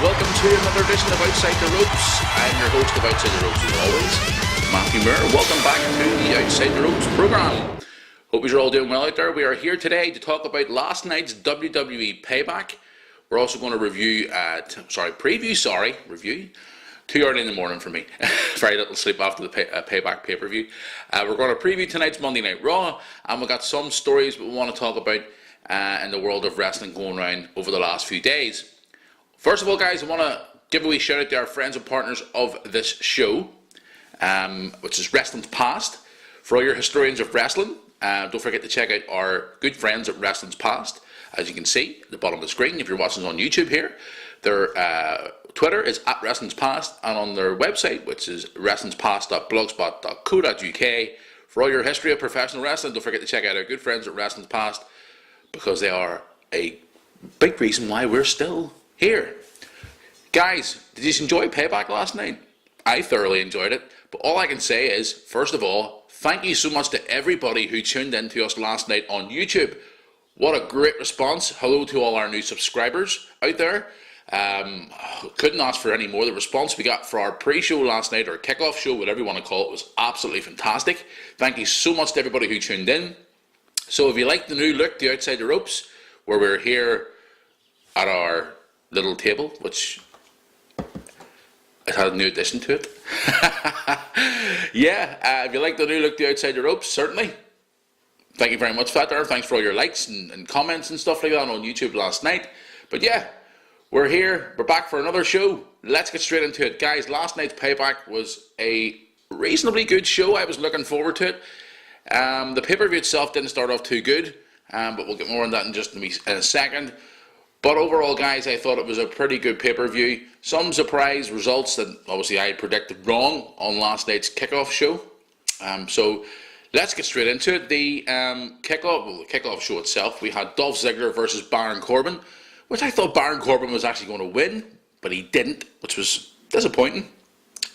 welcome to another edition of Outside the Ropes. I'm your host of Outside the Ropes as always, Matthew Moore. Welcome back to the Outside the Ropes program. Hope you're all doing well out there. We are here today to talk about last night's WWE Payback. We're also going to review, review. Too early in the morning for me. Very little sleep after the Payback pay-per-view. We're going to preview tonight's Monday Night Raw, and we've got some stories we want to talk about in the world of wrestling going around over the last few days. First of all, guys, I want to give a wee shout out to our friends and partners of this show, which is Wrestling's Past. For all your historians of wrestling, don't forget to check out our good friends at Wrestling's Past. As you can see at the bottom of the screen, if you're watching us on YouTube here, their Twitter is at Wrestling's Past, and on their website, which is wrestlingspast.blogspot.co.uk, for all your history of professional wrestling, don't forget to check out our good friends at Wrestling's Past, because they are a big reason why we're still here. Guys, did you enjoy Payback last night? I thoroughly enjoyed it, but all I can say is, first of all, thank you so much to everybody who tuned in to us last night on YouTube. What a great response. Hello to all our new subscribers out there. Couldn't ask for any more. The response we got for our pre-show last night, or kickoff show, whatever you want to call it, was absolutely fantastic. Thank you so much to everybody who tuned in. So if you like the new look to Outside the Ropes, where we're here at our little table, which it had a new addition to it. If you like the new look to Outside the Ropes, certainly. Thank you very much for that there. Thanks for all your likes and comments and stuff like that on YouTube last night. But yeah, we're here. We're back for another show. Let's get straight into it. Guys, last night's Payback was a reasonably good show. I was looking forward to it. The pay-per-view itself didn't start off too good, but we'll get more on that in just in a second. But overall, guys, I thought it was a pretty good pay-per-view. Some surprise results that obviously I predicted wrong on last night's kickoff show. So let's get straight into it. The kickoff show itself, we had Dolph Ziggler versus Baron Corbin, which I thought Baron Corbin was actually going to win, but he didn't, which was disappointing.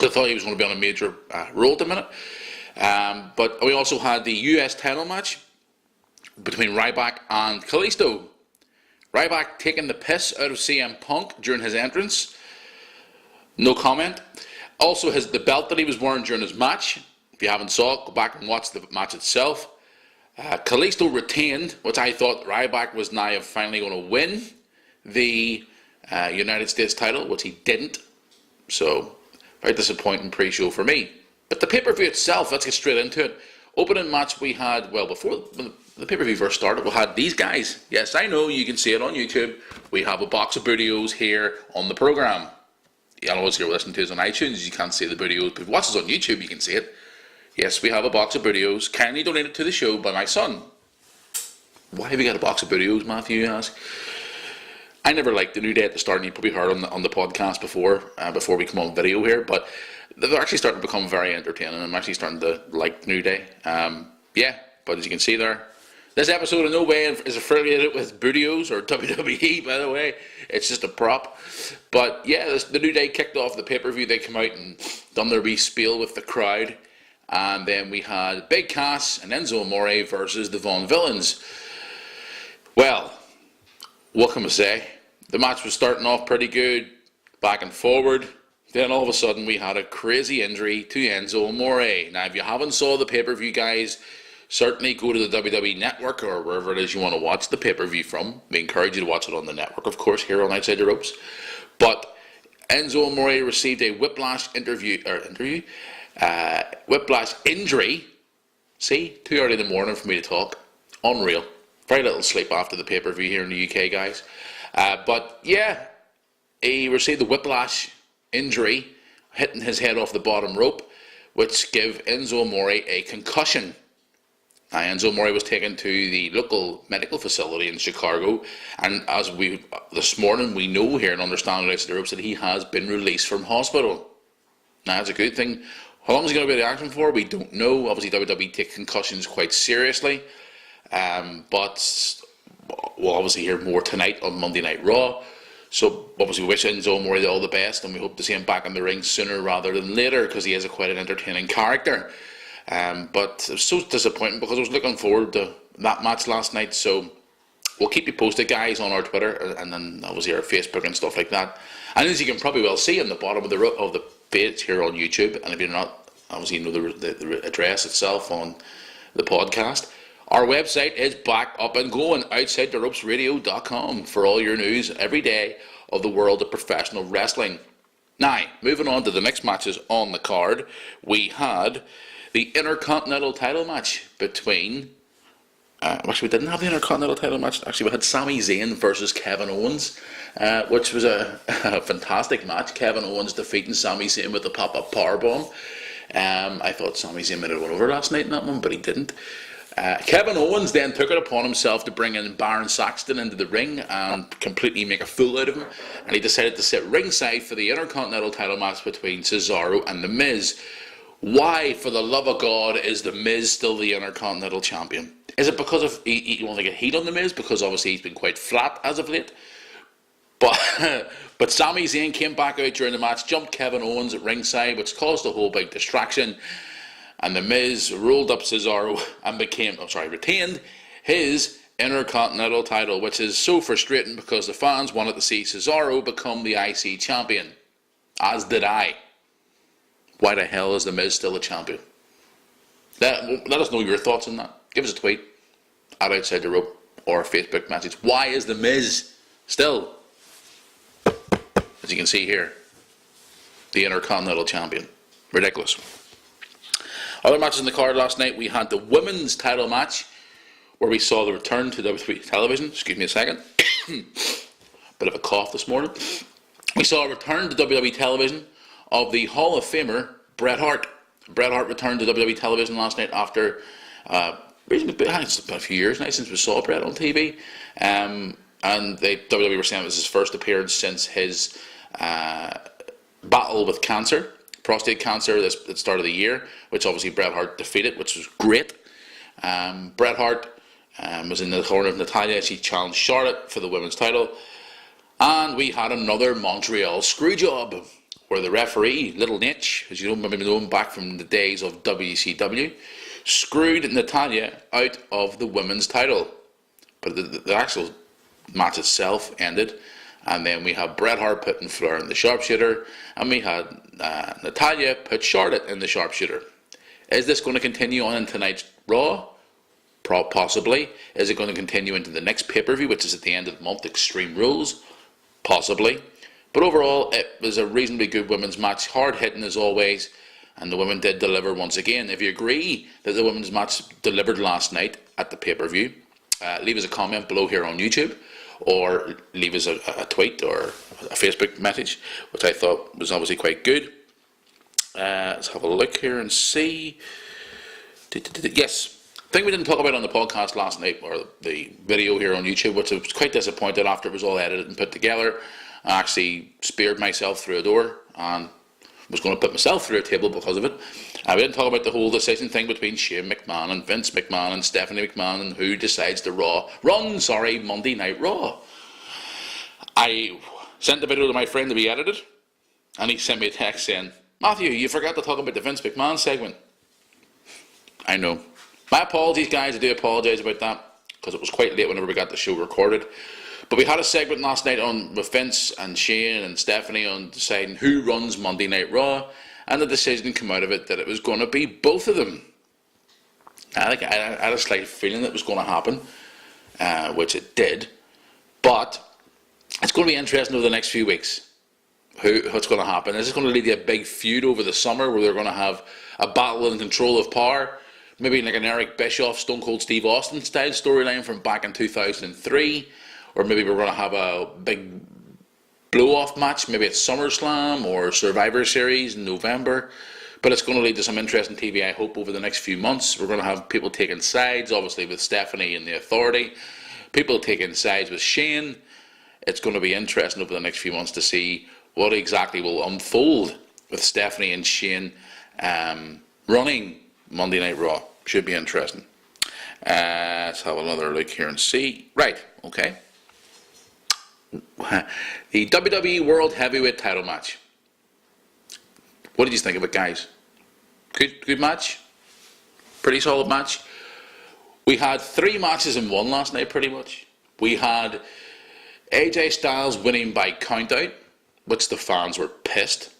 I thought he was going to be on a major role at the minute. But we also had the US title match between Ryback and Kalisto. Ryback taking the piss out of CM Punk during his entrance. No comment. Also, the belt that he was wearing during his match. If you haven't saw it, go back and watch the match itself. Kalisto retained, which I thought Ryback was now finally going to win the United States title, which he didn't. So, very disappointing pre-show for me. But the pay-per-view itself, let's get straight into it. Opening match we had, well, before the pay-per-view first started, we had these guys. Yes, I know, you can see it on YouTube. We have a box of videos here on the program. You know, you're listening to us on iTunes, you can't see the videos, but if you watch us on YouTube, you can see it. Yes, we have a box of videos, kindly donated to the show by my son. Why have we got a box of videos, Matthew, you ask? I never liked the New Day at the start, and you probably heard on the podcast before we come on video here, but they're actually starting to become very entertaining. I'm actually starting to like New Day. But as you can see there, this episode in no way is affiliated with Budios or WWE, by the way. It's just a prop. But yeah, the New Day kicked off the pay-per-view. They come out and done their wee spiel with the crowd. And then we had Big Cass and Enzo Amore versus the Von Villains. Well, what can we say? The match was starting off pretty good, back and forward. Then all of a sudden we had a crazy injury to Enzo Amore. Now if you haven't saw the pay-per-view, guys, certainly go to the WWE Network or wherever it is you want to watch the pay-per-view from. We encourage you to watch it on the network, of course, here on Outside the Ropes. But Enzo Amore received a whiplash whiplash injury. See, too early in the morning for me to talk. Unreal. Very little sleep after the pay-per-view here in the UK, guys. But yeah, he received the whiplash injury, hitting his head off the bottom rope, which gave Enzo Amore a concussion. Enzo Amore was taken to the local medical facility in Chicago, and as this morning we know here and understand Outside the Ropes that he has been released from hospital. Now that's a good thing. How long is he going to be in action for? We don't know. Obviously WWE take concussions quite seriously, but we'll obviously hear more tonight on Monday Night Raw. So obviously we wish Enzo Amore all the best, and we hope to see him back in the ring sooner rather than later, because he is quite an entertaining character. But it was so disappointing because I was looking forward to that match last night. So We'll keep you posted, guys, on our Twitter and then obviously our Facebook and stuff like that. And as you can probably well see on the bottom of the page here on YouTube, and if you're not, obviously you know the address itself on the podcast. Our website is back up and going, OutsideTheRopesRadio.com, for all your news every day of the world of professional wrestling. Now, moving on to the next matches on the card, we had the Intercontinental title match between... actually, we didn't have the Intercontinental title match. Actually, we had Sami Zayn versus Kevin Owens, which was a fantastic match. Kevin Owens defeating Sami Zayn with the pop-up powerbomb. I thought Sami Zayn might have won over last night in that one, but he didn't. Kevin Owens then took it upon himself to bring in Baron Saxton into the ring and completely make a fool out of him, and he decided to sit ringside for the Intercontinental title match between Cesaro and The Miz. Why, for the love of God, is The Miz still the Intercontinental Champion? Is it because of you want to get heat on The Miz? Because obviously he's been quite flat as of late. But Sami Zayn came back out during the match, jumped Kevin Owens at ringside, which caused a whole big distraction. And The Miz rolled up Cesaro and retained his Intercontinental title, which is so frustrating because the fans wanted to see Cesaro become the IC champion. As did I. Why the hell is The Miz still a champion? Let us know your thoughts on that. Give us a tweet at Outside the Rope or a Facebook message. Why is The Miz still, as you can see here, the Intercontinental champion? Ridiculous. Other matches in the card last night, we had the women's title match where we saw the return to WWE television. Excuse me a second. Bit of a cough this morning. We saw a return to WWE television of the Hall of Famer Bret Hart. Bret Hart returned to WWE television last night after it's been a few years now since we saw Bret on TV. And WWE were saying it was his first appearance since his battle with cancer. Prostate cancer at the start of the year, which obviously Bret Hart defeated, which was great. Bret Hart was in the corner of Natalya. She challenged Charlotte for the women's title. And we had another Montreal screwjob, where the referee, Little Nitch, as you maybe know him back from the days of WCW, screwed Natalya out of the women's title. But the actual match itself ended. And then we had Bret Hart putting Flair in the sharpshooter, and we had Natalya put Charlotte in the sharpshooter. Is this going to continue on in tonight's Raw? Possibly. Is it going to continue into the next pay-per-view, which is at the end of the month, Extreme Rules? Possibly. But overall, it was a reasonably good women's match, hard-hitting as always, and the women did deliver once again. If you agree that the women's match delivered last night at the pay-per-view, leave us a comment below here on YouTube, or leave us a tweet or a Facebook message, which I thought was obviously quite good. Let's have a look here and see. Yes, thing we didn't talk about on the podcast last night, or the video here on YouTube, which I was quite disappointed after it was all edited and put together. I actually speared myself through a door and was going to put myself through a table because of it. We didn't talk about the whole decision thing between Shane McMahon and Vince McMahon and Stephanie McMahon and who decides to run Monday Night Raw. I sent the video to my friend to be edited, and he sent me a text saying, "Matthew, you forgot to talk about the Vince McMahon segment." I know. My apologies, guys. I do apologise about that, because it was quite late whenever we got the show recorded. But we had a segment last night with Vince and Shane and Stephanie on deciding who runs Monday Night Raw, and the decision came out of it that it was going to be both of them. I had a slight feeling that it was going to happen, which it did. But it's going to be interesting over the next few weeks what's going to happen. Is this going to lead to a big feud over the summer where they're going to have a battle and control of power? Maybe like an Eric Bischoff, Stone Cold Steve Austin style storyline from back in 2003. Or maybe we're going to have a big blow-off match, maybe at SummerSlam or Survivor Series in November. But it's going to lead to some interesting TV, I hope, over the next few months. We're going to have people taking sides, obviously with Stephanie and the Authority. People taking sides with Shane. It's going to be interesting over the next few months to see what exactly will unfold with Stephanie and Shane running Monday Night Raw. Should be interesting. Let's have another look here and see. Right, okay. The WWE World Heavyweight title match. What did you think of it, guys? Good match? Pretty solid match? We had 3 matches in one last night, pretty much. We had AJ Styles winning by countout, which the fans were pissed.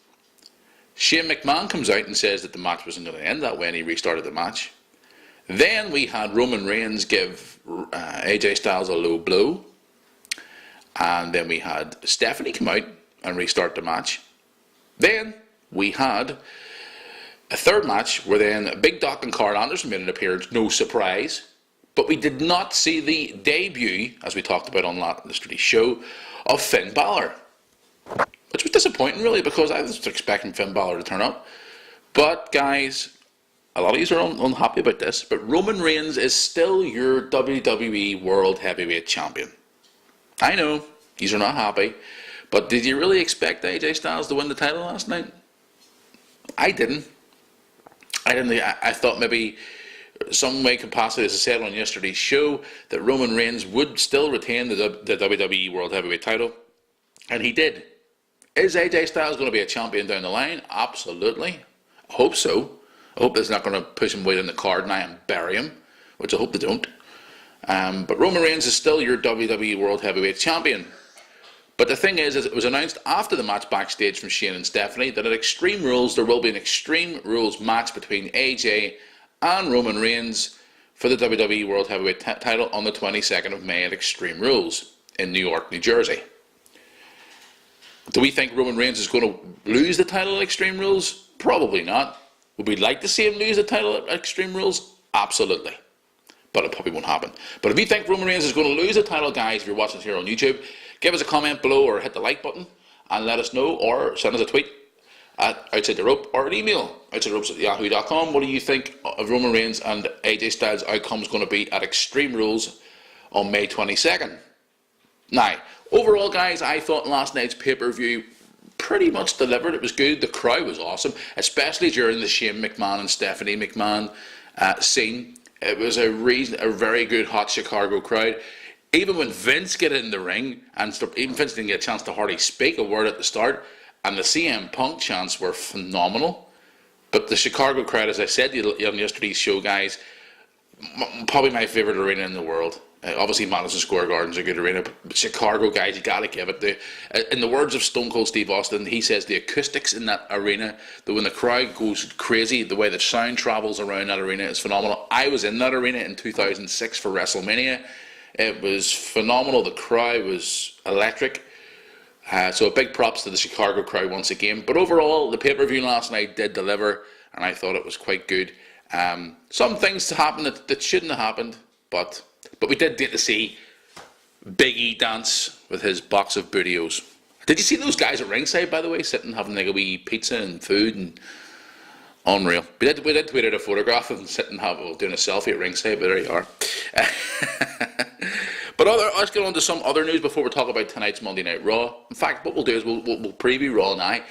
Shane McMahon comes out and says that the match wasn't going to end that way, and he restarted the match. Then we had Roman Reigns give AJ Styles a low blow. And then we had Stephanie come out and restart the match. Then we had a third match where then Big Doc and Carl Anderson made an appearance, no surprise. But we did not see the debut, as we talked about on yesterday's show, of Finn Balor. Which was disappointing, really, because I was expecting Finn Balor to turn up. But, guys, a lot of you are unhappy about this, but Roman Reigns is still your WWE World Heavyweight Champion. I know, you are not happy, but did you really expect AJ Styles to win the title last night? I didn't. I thought maybe some way capacity, as I said on yesterday's show, that Roman Reigns would still retain the WWE World Heavyweight title, and he did. Is AJ Styles going to be a champion down the line? Absolutely. I hope so. I hope it's not going to push him way in the card now and bury him, which I hope they don't. But Roman Reigns is still your WWE World Heavyweight Champion. But the thing is it was announced after the match backstage from Shane and Stephanie that at Extreme Rules there will be an Extreme Rules match between AJ and Roman Reigns for the WWE World Heavyweight title on the 22nd of May at Extreme Rules in New York, New Jersey. Do we think Roman Reigns is going to lose the title at Extreme Rules? Probably not. Would we like to see him lose the title at Extreme Rules? Absolutely. But it probably won't happen. But if you think Roman Reigns is going to lose the title, guys, if you're watching us here on YouTube, give us a comment below or hit the like button and let us know, or send us a tweet at Outside the Rope or an email, outsidetheropes@yahoo.com. What do you think of Roman Reigns and AJ Styles' outcome is going to be at Extreme Rules on May 22nd? Now, overall, guys, I thought last night's pay-per-view pretty much delivered. It was good. The crowd was awesome, especially during the Shane McMahon and Stephanie McMahon scene. It was a very good hot Chicago crowd. Even when Vince got in the ring, and even Vince didn't get a chance to hardly speak a word at the start, and the CM Punk chants were phenomenal. But the Chicago crowd, as I said on yesterday's show, guys, probably my favourite arena in the world. Obviously, Madison Square Garden's a good arena, but Chicago, guys, you got to give it. In the words of Stone Cold Steve Austin, he says the acoustics in that arena, that when the crowd goes crazy, the way the sound travels around that arena is phenomenal. I was in that arena in 2006 for WrestleMania. It was phenomenal. The crowd was electric. So a big props to the Chicago crowd once again. But overall, the pay-per-view last night did deliver, and I thought it was quite good. Some things happened that shouldn't have happened, but we did get to see Big E dance with his box of burritos. Did you see those guys at ringside, by the way, sitting having like a wee pizza and food and unreal? We did tweet out a photograph of them sitting doing a selfie at ringside, but there you are. But let's get on to some other news before we talk about tonight's Monday Night Raw. In fact, what we'll do is we'll preview Raw now.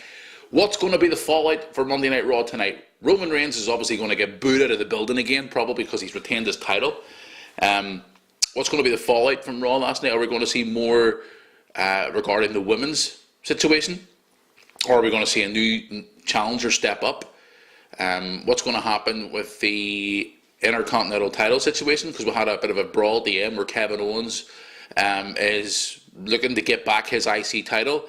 What's going to be the fallout for Monday Night Raw tonight? Roman Reigns is obviously going to get booed out of the building again, probably because he's retained his title. What's going to be the fallout from Raw last night? Are we going to see more regarding the women's situation? Or are we going to see a new challenger step up? What's going to happen with the Intercontinental title situation? Because we had a bit of a brawl at the end where Kevin Owens is looking to get back his IC title.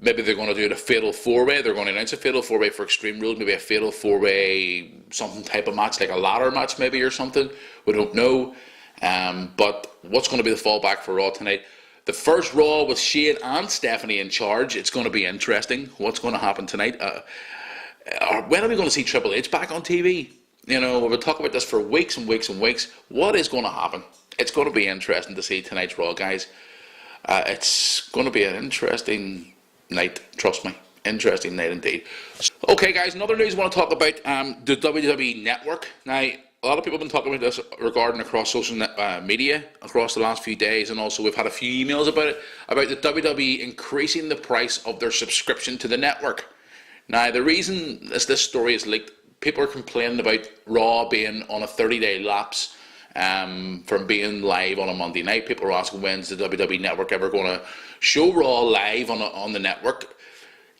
Maybe they're going to do a fatal four-way. They're going to announce a fatal four-way for Extreme Rules. Maybe a fatal four-way, something type of match, like a ladder match maybe or something. We don't know. But what's going to be the fallback for Raw tonight? The first Raw with Shane and Stephanie in charge. It's going to be interesting. What's going to happen tonight? When are we going to see Triple H back on TV? You know, we've been talking about this for weeks and weeks and weeks. What is going to happen? It's going to be interesting to see tonight's Raw, guys. It's going to be an interesting night, trust me. Interesting night indeed. Okay, guys, another news I want to talk about, the WWE Network. Now, a lot of people have been talking about this regarding across social media across the last few days, and also we've had a few emails about it, about the WWE increasing the price of their subscription to the network. Now, the reason this story is leaked, people are complaining about Raw being on a 30-day lapse from being live on a Monday night. People are asking, when's the WWE Network ever going to show Raw live on the network?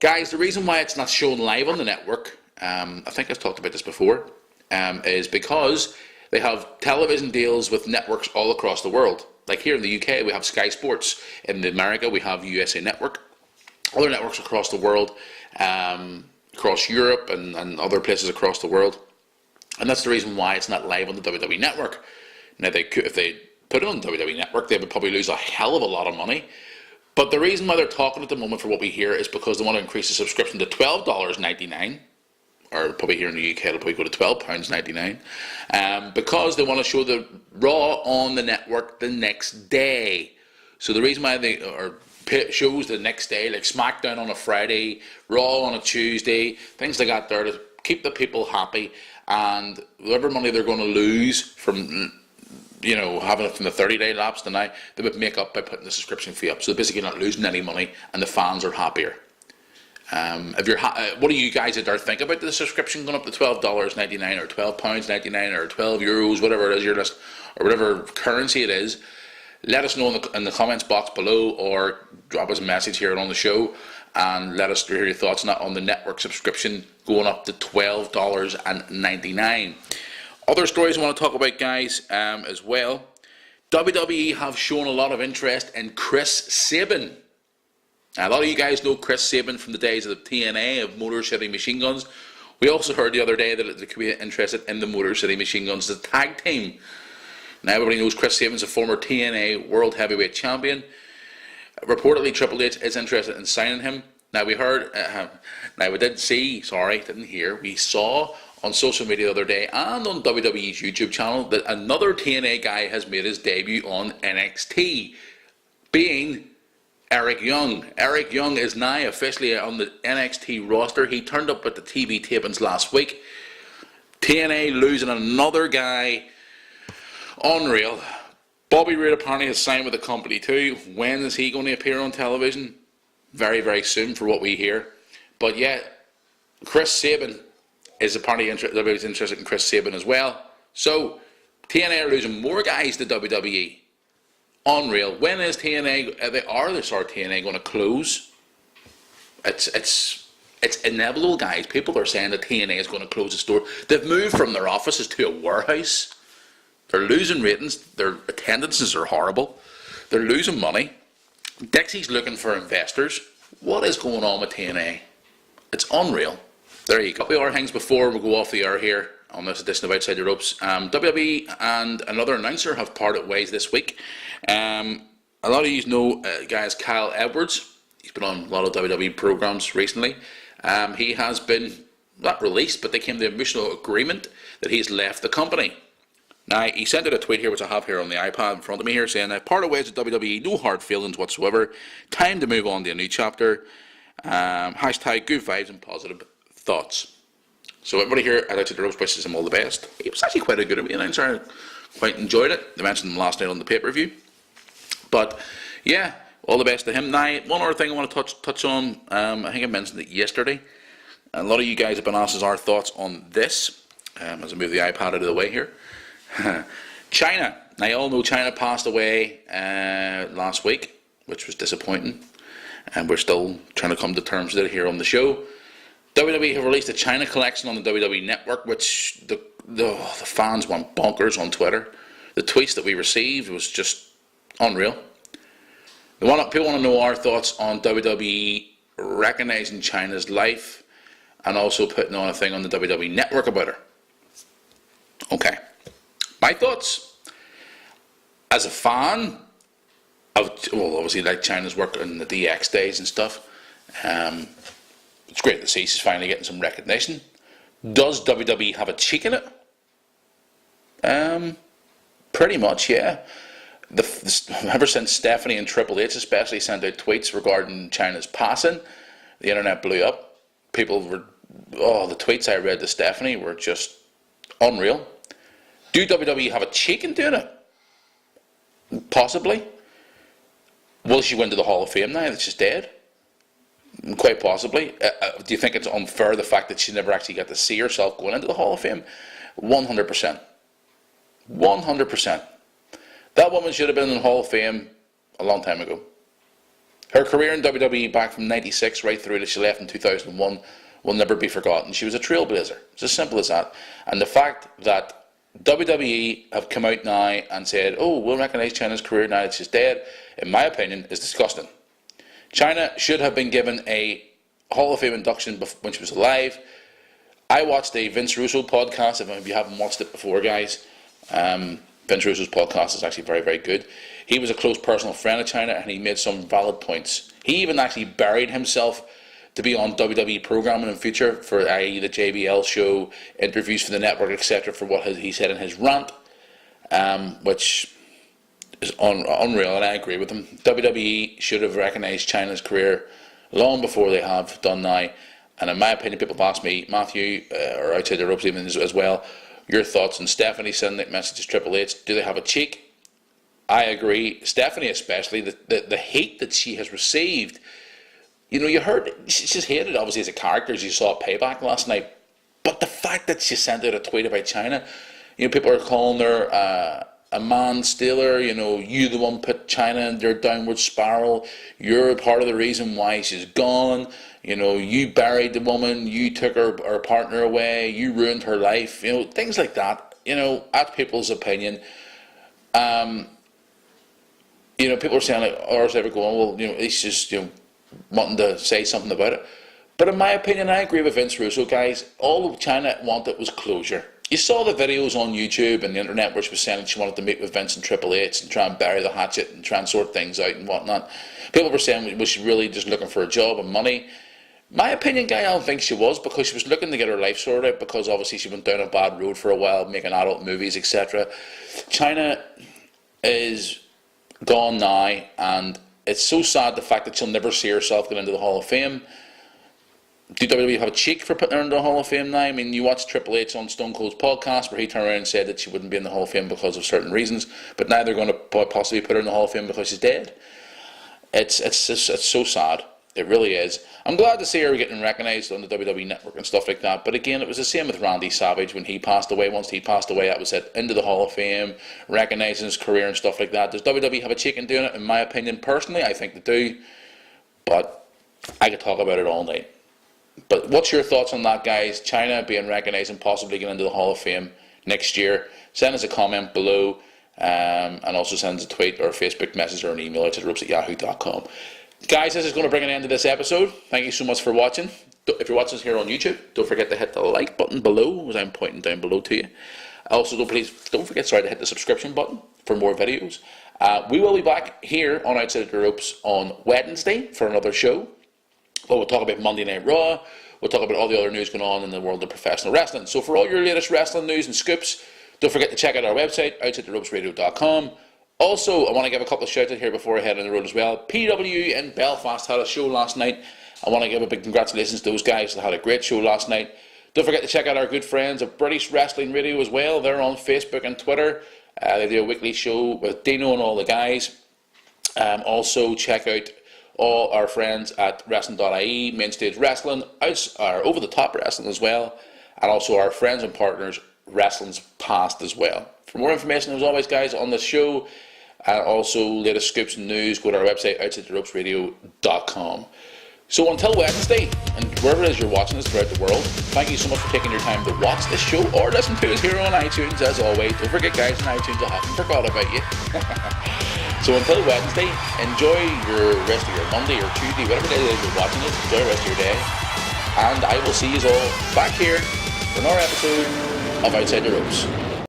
Guys, the reason why it's not shown live on the network, I think I've talked about this before, is because they have television deals with networks all across the world. Like here in the UK, we have Sky Sports. In America, we have USA Network. Other networks across the world, across Europe and other places across the world. And that's the reason why it's not live on the WWE Network. Now, if they put it on the WWE Network, they would probably lose a hell of a lot of money. But the reason why they're talking at the moment, for what we hear, is because they want to increase the subscription to $12.99. Or probably here in the UK, it'll probably go to £12.99. Because they want to show the Raw on the network the next day. So the reason why they are shows the next day, like SmackDown on a Friday, Raw on a Tuesday, things like that there, to keep the people happy, and whatever money they're going to lose from, you know, having it from the 30-day lapse to now, they would make up by putting the subscription fee up. So they're basically not losing any money, and the fans are happier. If you're what do you guys out there think about the subscription going up to $12.99 or £12.99 or €12, whatever it is your list, or whatever currency it is? Let us know in the comments box below, or drop us a message here on the show and let us hear your thoughts on that, on the network subscription going up to $12.99. Other stories I want to talk about, guys, as well. WWE have shown a lot of interest in Chris Sabin. Now, a lot of you guys know Chris Sabin from the days of the TNA, of Motor City Machine Guns. We also heard the other day that they could be interested in the Motor City Machine Guns as a tag team. Now, everybody knows Chris Sabin's a former TNA World Heavyweight Champion. Reportedly, Triple H is interested in signing him. Now, we heard, we saw on social media the other day and on WWE's YouTube channel that another TNA guy has made his debut on NXT, being Eric Young. Eric Young is now officially on the NXT roster. He turned up at the TV tapings last week. TNA losing another guy. Unreal. Bobby Roode apparently has signed with the company too. When is he going to appear on television? Very, very soon, for what we hear. But yeah, Chris Sabin is apparently everybody's interested in Chris Sabin as well. So TNA are losing more guys to WWE. Unreal. When is TNA? TNA going to close? It's inevitable, guys. People are saying that TNA is going to close its door. They've moved from their offices to a warehouse. They're losing ratings. Their attendances are horrible. They're losing money. Dixie's looking for investors. What is going on with TNA? It's unreal. There you go. A couple of other things before we go off the air here on this edition of Outside the Ropes. WWE and another announcer have parted ways this week. A lot of you know guys, Kyle Edwards. He's been on a lot of WWE programs recently. He has been not released, but they came to a mutual agreement that he's left the company. Now, he sent out a tweet here, which I have here on the iPad in front of me here, saying, part of ways with WWE, no hard feelings whatsoever, time to move on to a new chapter, hashtag good vibes and positive thoughts. So everybody here at Outside the Ropes wishes him all the best. He was actually quite a good announcer. I quite enjoyed it. They mentioned him last night on the pay-per-view. But, yeah, all the best to him. Now, one other thing I want to touch on, I think I mentioned it yesterday. A lot of you guys have been asked our thoughts on this, as I move the iPad out of the way here. China. Now, you all know China passed away last week, which was disappointing, and we're still trying to come to terms with it here on the show. WWE have released a China collection on the WWE Network, which the fans went bonkers on Twitter. The tweets that we received was just unreal. People want to know our thoughts on WWE recognizing China's life and also putting on a thing on the WWE Network about her. Okay. My thoughts, as a fan of, obviously like China's work in the DX days and stuff, it's great to see she's finally getting some recognition. Does WWE have a cheek in it? Pretty much, yeah. Ever since Stephanie and Triple H especially sent out tweets regarding China's passing, the internet blew up. People were, the tweets I read to Stephanie were just unreal. Do WWE have a cheek in doing it? Possibly. Will she win to the Hall of Fame now that she's dead? Quite possibly. Do you think it's unfair, the fact that she never actually got to see herself going into the Hall of Fame? 100%. 100%. That woman should have been in the Hall of Fame a long time ago. Her career in WWE back from 96 right through to she left in 2001 will never be forgotten. She was a trailblazer. It's as simple as that. And the fact that WWE have come out now and said, oh, we'll recognise China's career now that she's dead, in my opinion, is disgusting. China should have been given a Hall of Fame induction when she was alive. I watched a Vince Russo podcast. If you haven't watched it before, guys, Vince Russo's podcast is actually very, very good. He was a close personal friend of China, and he made some valid points. He even actually buried himself to be on WWE programming in the future for i.e. the JBL show, interviews for the network, etc. for what he said in his rant, which is unreal, and I agree with him. WWE should have recognised China's career long before they have done now, and in my opinion, people have asked me, Matthew, or outside the ropes even as well, your thoughts on Stephanie sending that message to Triple H. Do they have a cheek? I agree. Stephanie especially, the hate that she has received. You know, you heard, she's hated obviously as a character, as you saw at Payback last night. But the fact that she sent out a tweet about China, you know, people are calling her a man-stealer, you know, you the one put China in their downward spiral, you're part of the reason why she's gone, you know, you buried the woman, you took her partner away, you ruined her life, you know, things like that, you know, that's people's opinion. You know, people are saying, like, ours ever going, well, you know, it's just, you know, wanting to say something about it. But in my opinion, I agree with Vince Russo, guys. All China wanted was closure. You saw the videos on YouTube and the internet where she was saying that she wanted to meet with Vince and Triple H and try and bury the hatchet and try and sort things out and whatnot. People were saying, was she really just looking for a job and money? My opinion, guy, I don't think she was, because she was looking to get her life sorted out, because obviously she went down a bad road for a while, making adult movies, etc. China is gone now, and it's so sad the fact that she'll never see herself get into the Hall of Fame. Do WWE have a cheek for putting her into the Hall of Fame now? I mean, you watched Triple H on Stone Cold's podcast where he turned around and said that she wouldn't be in the Hall of Fame because of certain reasons, but now they're going to possibly put her in the Hall of Fame because she's dead. It's so sad. It really is. I'm glad to see her getting recognised on the WWE Network and stuff like that. But again, it was the same with Randy Savage when he passed away. Once he passed away, that was it. Into the Hall of Fame, recognising his career and stuff like that. Does WWE have a cheek in doing it? In my opinion, personally, I think they do. But I could talk about it all night. But what's your thoughts on that, guys? China being recognised and possibly getting into the Hall of Fame next year. Send us a comment below. And also send us a tweet or a Facebook message or an email out to ropes@yahoo.com. Guys, this is going to bring an end to this episode. Thank you so much for watching. If you're watching us here on YouTube, don't forget to hit the like button below, as I'm pointing down below to you. Also, don't forget to hit the subscription button for more videos. We will be back here on Outside the Ropes on Wednesday for another show. We'll talk about Monday Night Raw. We'll talk about all the other news going on in the world of professional wrestling. So for all your latest wrestling news and scoops, don't forget to check out our website, outsidetheropesradio.com. Also, I want to give a couple of shout-outs here before I head on the road as well. PW in Belfast had a show last night. I want to give a big congratulations to those guys. They had a great show last night. Don't forget to check out our good friends of British Wrestling Radio as well. They're on Facebook and Twitter. They do a weekly show with Dino and all the guys. Also, check out all our friends at Wrestling.ie, Mainstage Wrestling, Over the Top Wrestling as well, and also our friends and partners, Wrestling's Past as well. For more information, as always, guys, on the show, and also latest scoops and news, go to our website, outsidetheropesradio.com. So until Wednesday, and wherever it is you're watching us throughout the world, thank you so much for taking your time to watch this show or listen to us here on iTunes, as always. Don't forget, guys, on iTunes, I haven't forgot about you. So until Wednesday, enjoy your rest of your Monday or Tuesday, whatever day it is you're watching it, enjoy the rest of your day. And I will see you all back here for another episode of Outside the Ropes.